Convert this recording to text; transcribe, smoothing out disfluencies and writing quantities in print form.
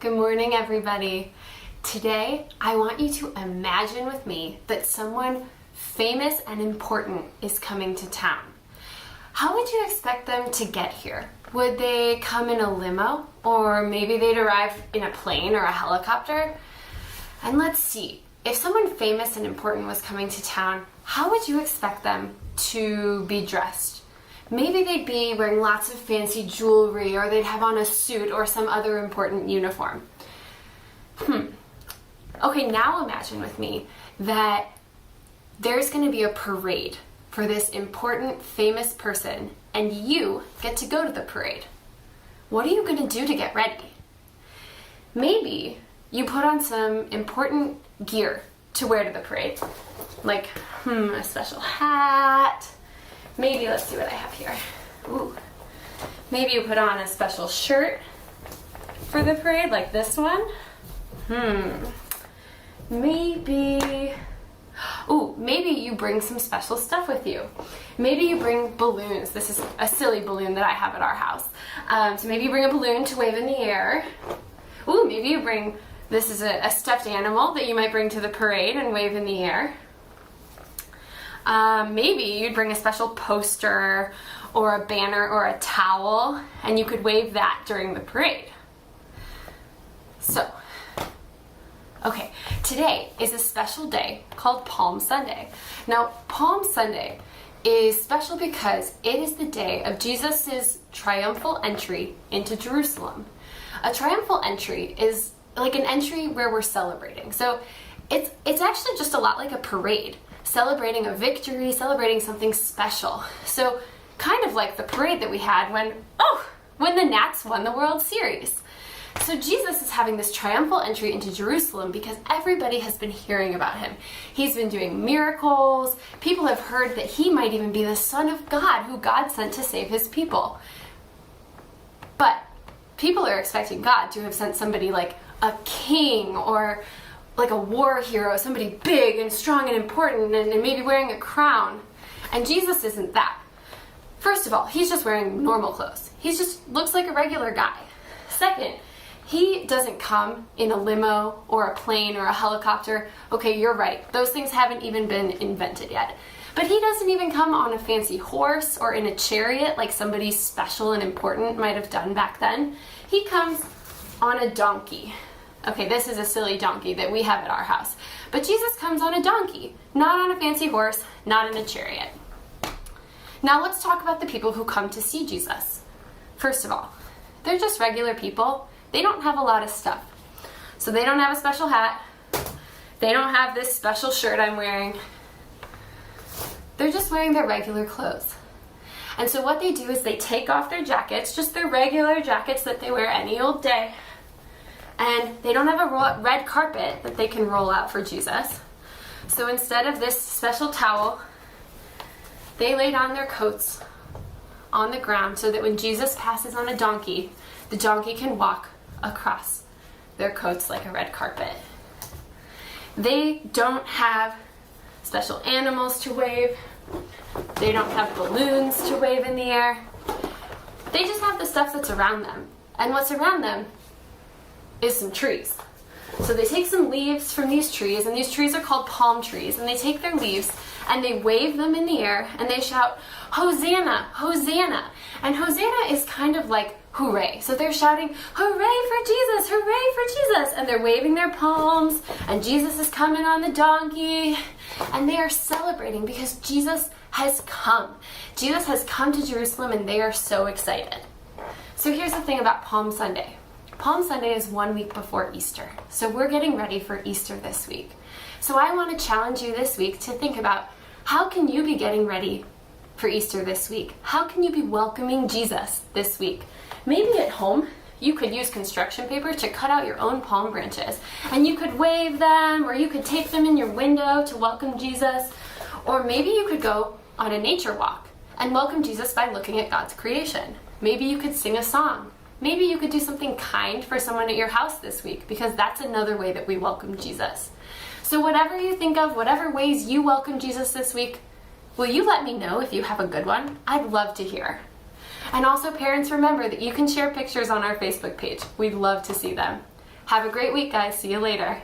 Good morning, everybody. Today, I want you to imagine with me that someone famous and important is coming to town. How would you expect them to get here? Would they come in a limo? Or maybe they'd arrive in a plane or a helicopter? And let's see, if someone famous and important was coming to town, how would you expect them to be dressed? Maybe they'd be wearing lots of fancy jewelry, or they'd have on a suit or some other important uniform. Okay, now imagine with me that there's going to be a parade for this important, famous person, and you get to go to the parade. What are you going to do to get ready? Maybe you put on some important gear to wear to the parade, like a special hat. Maybe, let's see what I have here. Ooh. Maybe you put on a special shirt for the parade, like this one. Maybe you bring some special stuff with you. Maybe you bring balloons. This is a silly balloon that I have at our house. So maybe you bring a balloon to wave in the air. Ooh, maybe you bring, this is a stuffed animal that you might bring to the parade and wave in the air. Maybe you'd bring a special poster or a banner or a towel, and you could wave that during the parade. So, okay, today is a special day called Palm Sunday. Now, Palm Sunday is special because it is the day of Jesus' triumphal entry into Jerusalem. A triumphal entry is like an entry where we're celebrating. So it's actually just a lot like a parade, celebrating a victory, celebrating something special. So kind of like the parade that we had when the Nats won the World Series. So Jesus is having this triumphal entry into Jerusalem because everybody has been hearing about him. He's been doing miracles. People have heard that he might even be the Son of God, who God sent to save his people. But people are expecting God to have sent somebody like a king or like a war hero, somebody big and strong and important and maybe wearing a crown. And Jesus isn't that. First of all, he's just wearing normal clothes. He just looks like a regular guy. Second, he doesn't come in a limo or a plane or a helicopter. Okay, you're right. Those things haven't even been invented yet. But he doesn't even come on a fancy horse or in a chariot like somebody special and important might have done back then. He comes on a donkey. Okay, this is a silly donkey that we have at our house. But Jesus comes on a donkey, not on a fancy horse, not in a chariot. Now let's talk about the people who come to see Jesus. First of all, they're just regular people. They don't have a lot of stuff. So they don't have a special hat. They don't have this special shirt I'm wearing. They're just wearing their regular clothes. And so what they do is they take off their jackets, just their regular jackets that they wear any old day. And they don't have a red carpet that they can roll out for Jesus. So instead of this special towel, they lay down their coats on the ground so that when Jesus passes on a donkey, the donkey can walk across their coats like a red carpet. They don't have special animals to wave. They don't have balloons to wave in the air. They just have the stuff that's around them. And what's around them is some trees. So they take some leaves from these trees, and these trees are called palm trees, and they take their leaves and they wave them in the air and they shout, "Hosanna, Hosanna." And Hosanna is kind of like hooray. So they're shouting, "Hooray for Jesus, hooray for Jesus." And they're waving their palms, and Jesus is coming on the donkey, and they are celebrating because Jesus has come. Jesus has come to Jerusalem, and they are so excited. So here's the thing about Palm Sunday. Palm Sunday is 1 week before Easter. So we're getting ready for Easter this week. So I want to challenge you this week to think about, how can you be getting ready for Easter this week? How can you be welcoming Jesus this week? Maybe at home, you could use construction paper to cut out your own palm branches, and you could wave them, or you could tape them in your window to welcome Jesus. Or maybe you could go on a nature walk and welcome Jesus by looking at God's creation. Maybe you could sing a song. Maybe you could do something kind for someone at your house this week, because that's another way that we welcome Jesus. So whatever you think of, whatever ways you welcome Jesus this week, will you let me know if you have a good one? I'd love to hear. And also, parents, remember that you can share pictures on our Facebook page. We'd love to see them. Have a great week, guys. See you later.